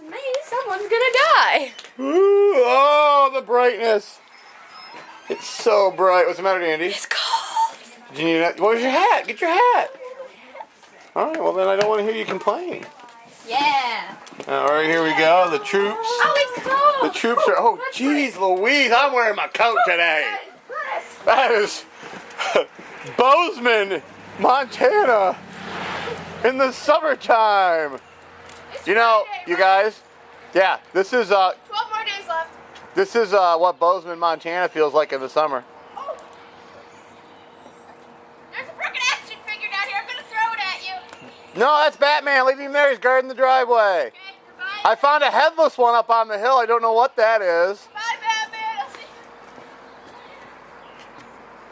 May, someone's gonna die. Ooh, oh, the brightness. It's so bright. What's the matter, Andy? It's cold. Did you need that? Where's your hat? Get your hat. All right, well, then I don't want to hear you complain. Yeah. All right, here we go. The troops. Oh, it's cold. The troops are... Oh, jeez, Louise. I'm wearing my coat today. That is Bozeman, Montana in the summertime. You know, you guys, yeah, this is 12 more days left. this is what Bozeman, Montana feels like in the summer. Oh. There's a broken action figure down here. I'm gonna throw it at you. No, that's Batman. Leave him there. He's guarding the driveway. Okay, goodbye. I found a headless one up on the hill. I don't know what that is. Bye, Batman. I'll see.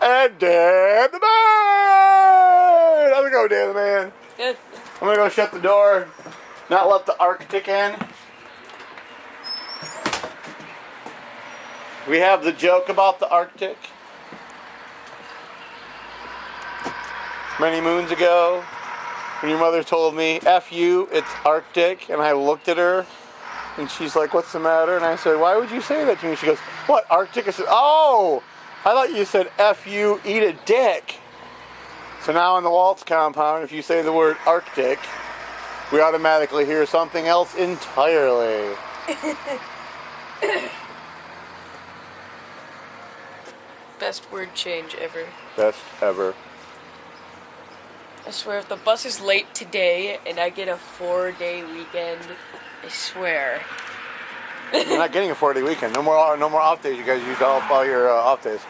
And Dan the Man! How's it go, Dan the Man? Good. I'm gonna go shut the door, not let the Arctic in. We have the joke about the Arctic. Many moons ago, when your mother told me, F you, it's Arctic, and I looked at her, and she's like, what's the matter? And I said, why would you say that to me? She goes, what, Arctic? I said, oh! I thought you said F you, eat a dick. So now in the Waltz compound, if you say the word Arctic, we automatically hear something else entirely. Best word change ever. Best ever. I swear, if the bus is late today and I get a 4-day weekend, I swear. You're not getting a 4-day weekend. No more off days. You guys used all your off days.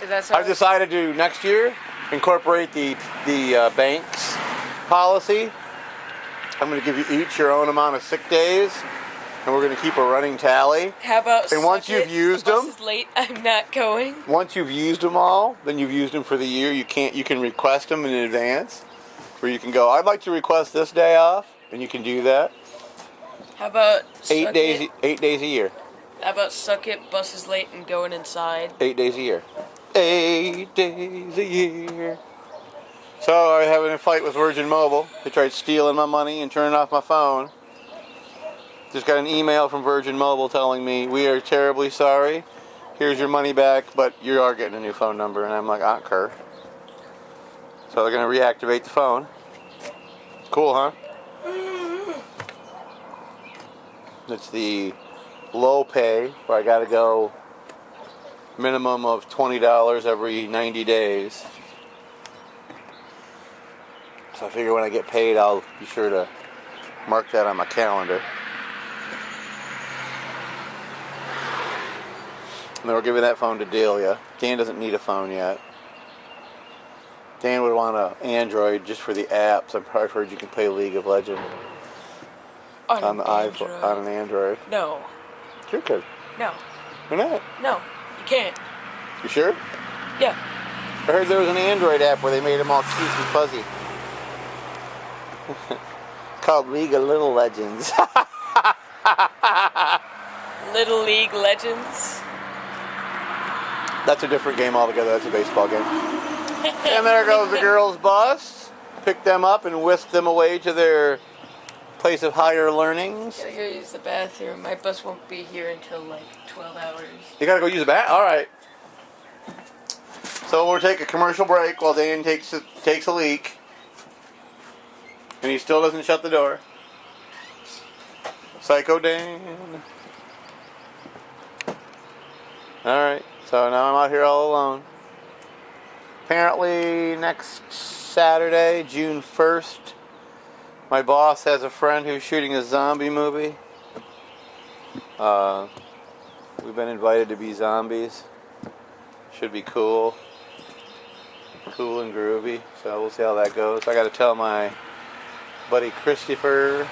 That's I've decided to, next year, incorporate the bank's policy. I'm going to give you each your own amount of sick days, and we're going to keep a running tally. How about And once you've used the bus them, is late, I'm not going. once you've used them all, then you've used them for the year. You can request them in advance, where you can go, I'd like to request this day off, and you can do that. How about 8 days a year. How about suck it, bus is late, and going inside? 8 days a year. 8 days a year. So I having a fight with Virgin Mobile. They tried stealing my money and turning off my phone. Just got an email from Virgin Mobile telling me, we are terribly sorry. Here's your money back, but you are getting a new phone number. And I'm like, I don't care. So they're going to reactivate the phone. Cool, huh? It's the low pay, where I got to go minimum of $20 every 90 days. So I figure when I get paid, I'll be sure to mark that on my calendar. And then we're giving that phone to Delia. Dan doesn't need a phone yet. Dan would want an Android just for the apps. I've heard you can play League of Legends on the iPhone, on an Android. No. Sure could. No. Why not? No. You can't. You sure? Yeah. I heard there was an Android app where they made them all cute and fuzzy. It's called League of Little Legends. Little League Legends. That's a different game altogether. That's a baseball game. And there goes the girls' bus. Pick them up and whisk them away to their place of higher learnings. Gotta go use the bathroom. My bus won't be here until like 12 hours. You gotta go use the bath? Alright. So we'll take a commercial break while Dan takes a leak. And he still doesn't shut the door. Psycho Dan. Alright, so now I'm out here all alone. Apparently next Saturday, June 1st, my boss has a friend who's shooting a zombie movie. We've been invited to be zombies. Should be cool. Cool and groovy. So we'll see how that goes. I gotta tell my buddy Christopher.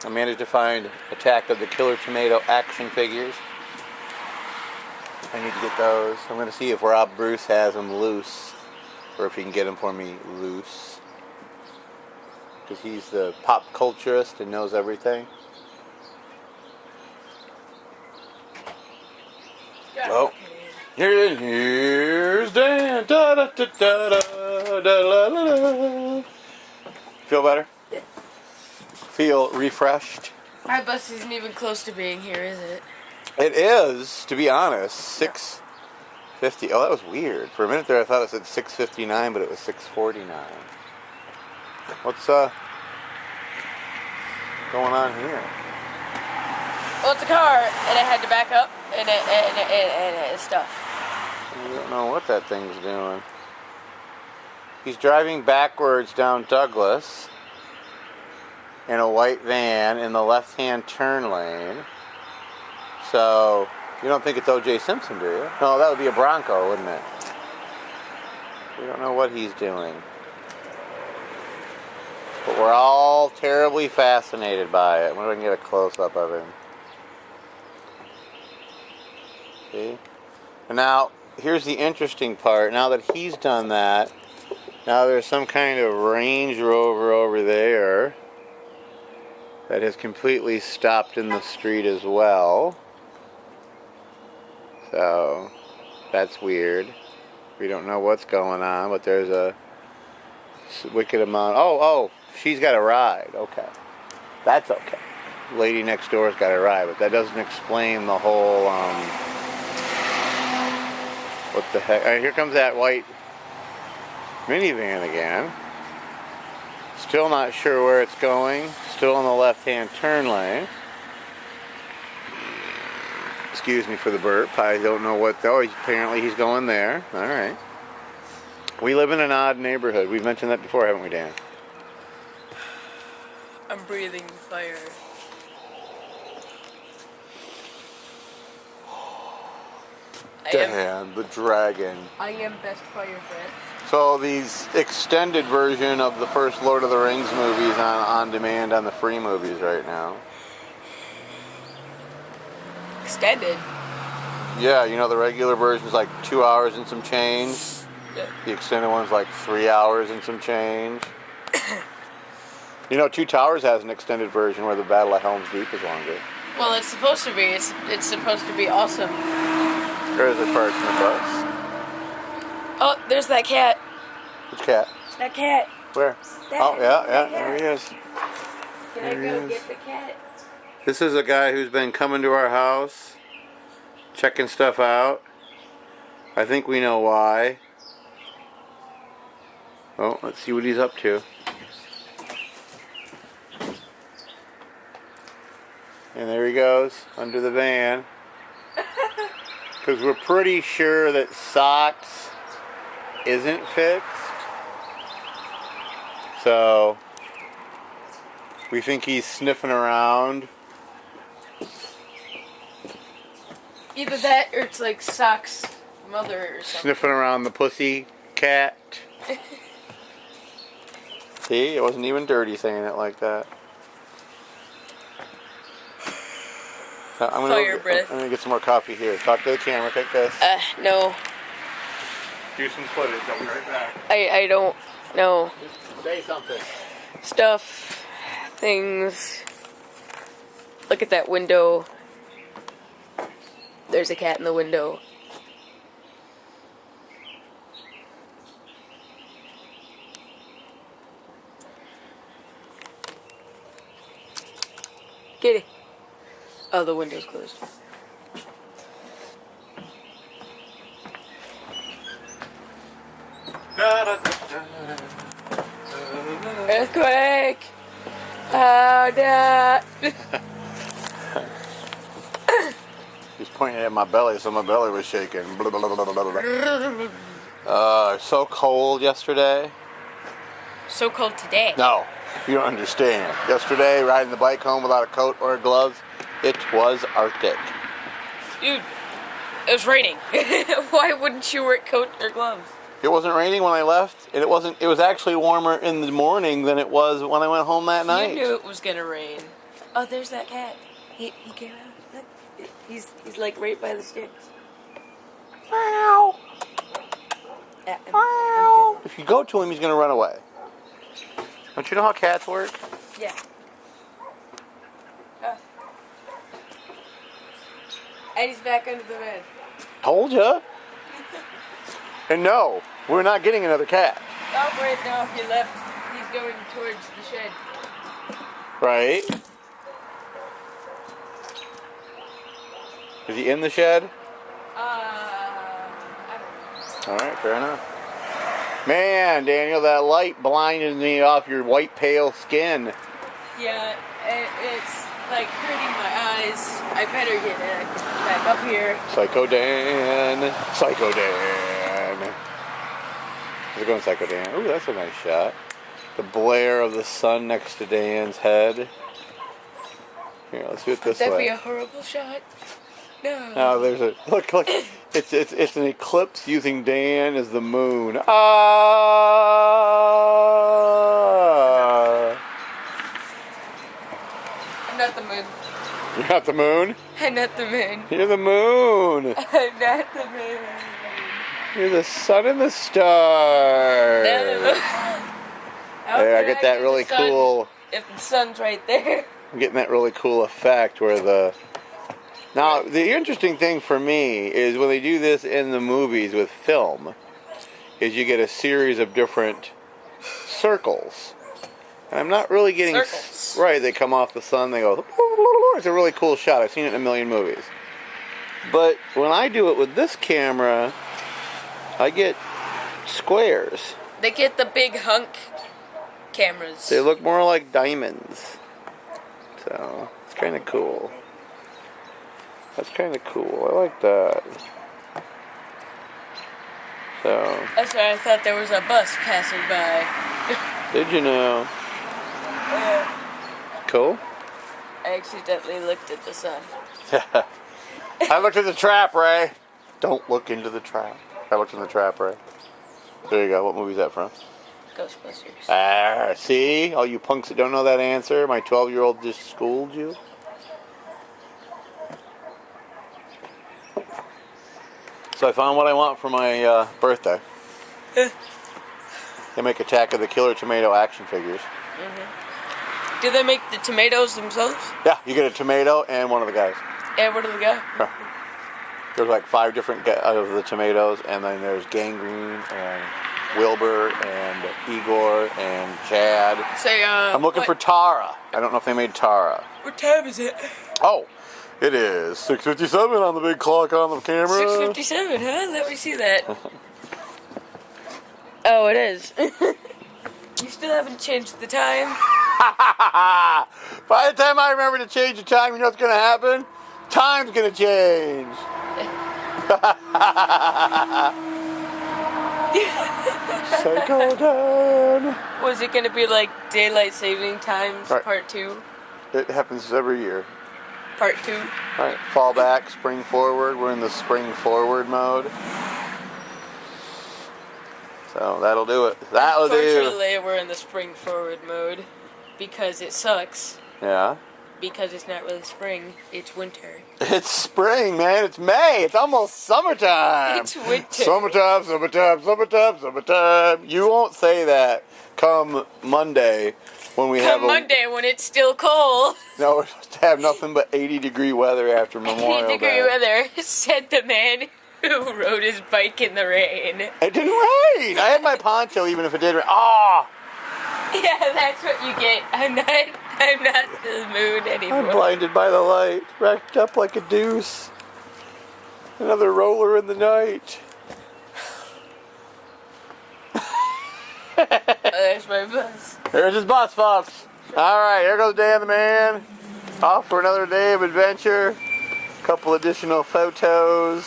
So I managed to find Attack of the Killer Tomato action figures. I need to get those. I'm going to see if Rob Bruce has them loose, or if he can get them for me loose. Because he's the pop culturist and knows everything. Oh, here's Dan. Da, da, da, da, da, da, la, la, la. Feel better? Yeah. Feel refreshed? My bus isn't even close to being here, is it? It is, to be honest, 6:50. Oh, that was weird. For a minute there, I thought it said 6:59, but it was 6:49. What's going on here? Well, it's a car, and I had to back up, and stuff. I don't know what that thing's doing. He's driving backwards down Douglas in a white van in the left-hand turn lane. So, you don't think it's O.J. Simpson, do you? No, that would be a Bronco, wouldn't it? We don't know what he's doing. But we're all terribly fascinated by it. I wonder if I can get a close-up of him. See? And now, here's the interesting part. Now that he's done that, now there's some kind of Range Rover over there that has completely stopped in the street as well. So, that's weird. We don't know what's going on, but there's a wicked amount. Oh, she's got a ride. Okay. That's okay. Lady next door's got a ride, but that doesn't explain the whole, what the heck. All right, here comes that white minivan again. Still not sure where it's going. Still in the left-hand turn lane. Excuse me for the burp. I don't know what. Oh, apparently he's going there. All right. We live in an odd neighborhood. We've mentioned that before, haven't we, Dan? I'm breathing fire. Dan, the dragon. I am best fire breath. So the extended version of the first Lord of the Rings movies on demand on the free movies right now. Extended? Yeah, you know the regular version's like 2 hours and some change. Yeah. The extended one's like 3 hours and some change. You know, Two Towers has an extended version where the Battle of Helm's Deep is longer. Well, it's supposed to be. It's supposed to be awesome. There's a part in the bus. Oh, there's that cat. Which cat? That cat. Where? That, Oh, yeah, there he is. Can I go get the cat? This is a guy who's been coming to our house, checking stuff out. I think we know why. Oh, let's see what he's up to. And there he goes, under the van. Because we're pretty sure that Socks isn't fixed. So, we think he's sniffing around. Either that or it's like Sock's mother or something. Sniffing around the pussy cat. See, it wasn't even dirty saying it like that. I'm gonna get some more coffee here. Talk to the camera. Take this. No. Do some footage. I'll be right back. I don't know. Just say something. Stuff. Things. Look at that window. There's a cat in the window. Kitty. Oh, the window's closed. Earthquake! Oh, no! He's pointing at my belly, so my belly was shaking. So cold yesterday. So cold today. No, you don't understand. Yesterday, riding the bike home without a coat or gloves, it was Arctic. Dude, it was raining. Why wouldn't you wear a coat or gloves? It wasn't raining when I left, and it was actually warmer in the morning than it was when I went home that night. You knew it was gonna rain. Oh, there's that cat. He came out. Look. He's like right by the sticks. Meow. I'm good. If you go to him, he's going to run away. Don't you know how cats work? Yeah. And he's back under the bed. Told ya. And no, we're not getting another cat. Oh, wait, no, he left. He's going towards the shed. Right? Is he in the shed? I don't know. Alright, fair enough. Man, Daniel, that light blinded me off your white pale skin. Yeah, it's like hurting my eyes. I better get back up here. Psycho Dan. Psycho Dan. How's it going, Psycho Dan? Ooh, that's a nice shot. The glare of the sun next to Dan's head. Here, let's do it this That'd way. be a horrible shot. No. Now there's a look. It's an eclipse using Dan as the moon. Ah! I'm not the moon. You're not the moon. I'm not the moon. You're the moon. I'm not the moon. You're the sun and the stars. No. There, I get that really cool. If the sun's right there. I'm getting that really cool effect where the. Now, the interesting thing for me is when they do this in the movies with film, is you get a series of different circles. And I'm not really getting... Circles. Right, they come off the sun, they go... It's a really cool shot. I've seen it in a million movies. But when I do it with this camera, I get squares. They get the big hunk cameras. They look more like diamonds. So, it's kind of cool. That's kind of cool. I like that. So. That's why I thought there was a bus passing by. Did you know? Cool. I accidentally looked at the sun. I looked at the trap, Ray. Don't look into the trap. I looked in the trap, Ray. There you go. What movie is that from? Ghostbusters. Ah, see? All you punks that don't know that answer, my 12-year-old just schooled you. So I found what I want for my birthday. They make Attack of the Killer Tomato action figures. Do they make the tomatoes themselves? Yeah, you get a tomato and one of the guys. And where do they go? There's like 5 different of the tomatoes, and then there's Gangrene and Wilbur and Igor and Chad. Say, I'm looking for Tara. I don't know if they made Tara. What time is it? Oh, it is 6:57 on the big clock on the camera. 6:57, huh? Let me see that. Oh, it is. You still haven't changed the time? By the time I remember to change the time, you know what's going to happen? Time's going to change. Psycho Dan. Was it going to be like Daylight Saving Times Right. Part 2? It happens every year. Part 2? All right, fall back, spring forward. We're in the spring forward mode. So that'll do it. That'll do. Unfortunately, we're in the spring forward mode because it sucks. Yeah. Because it's not really spring, it's winter. It's spring, man. It's May. It's almost summertime. It's winter. Summertime, summertime, summertime, summertime. You won't say that come Monday when we have Come Monday when it's still cold. No, we're supposed to have nothing but 80-degree weather after Memorial 80-degree Day. weather, said the man who rode his bike in the rain. It didn't rain. I had my poncho even if it did rain. Ah! Yeah, that's what you get. I'm not the moon anymore. I'm blinded by the light, racked up like a deuce. Another roller in the night. There's my bus. There's his bus, folks. All right, here goes Dan the man. Off for another day of adventure. Couple additional photos.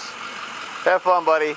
Have fun, buddy.